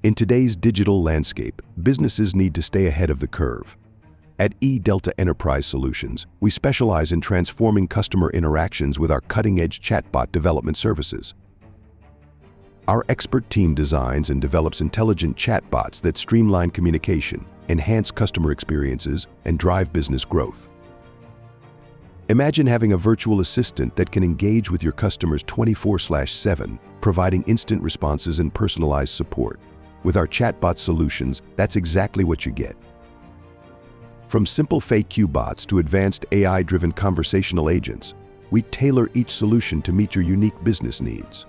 In today's digital landscape, businesses need to stay ahead of the curve. At eDelta Enterprise Solutions, we specialize in transforming customer interactions with our cutting-edge chatbot development services. Our expert team designs and develops intelligent chatbots that streamline communication, enhance customer experiences, and drive business growth. Imagine having a virtual assistant that can engage with your customers 24/7, providing instant responses and personalized support. With our chatbot solutions, that's exactly what you get. From simple FAQ bots to advanced AI-driven conversational agents, we tailor each solution to meet your unique business needs.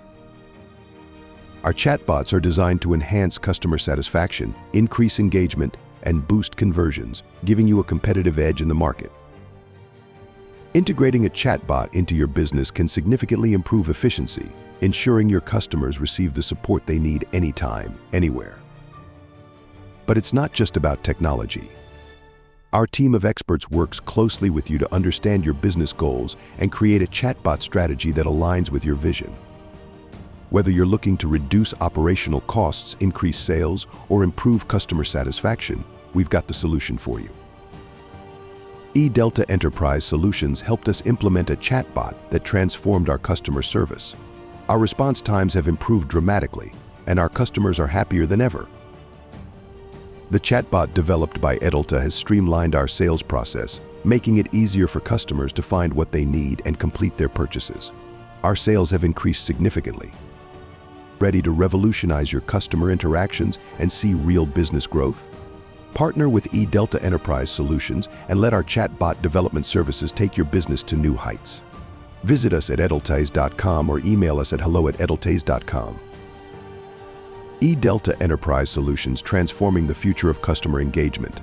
Our chatbots are designed to enhance customer satisfaction, increase engagement, and boost conversions, giving you a competitive edge in the market. Integrating a chatbot into your business can significantly improve efficiency, ensuring your customers receive the support they need anytime, anywhere. But it's not just about technology. Our team of experts works closely with you to understand your business goals and create a chatbot strategy that aligns with your vision. Whether you're looking to reduce operational costs, increase sales, or improve customer satisfaction, we've got the solution for you. eDelta Enterprise Solutions helped us implement a chatbot that transformed our customer service. Our response times have improved dramatically, and our customers are happier than ever. The chatbot developed by eDelta has streamlined our sales process, making it easier for customers to find what they need and complete their purchases. Our sales have increased significantly. Ready to revolutionize your customer interactions and see real business growth? Partner with eDelta Enterprise Solutions and let our chatbot development services take your business to new heights. Visit us at edeltaise.com or email us at hello@edeltaise.com. eDelta Enterprise Solutions, transforming the future of customer engagement.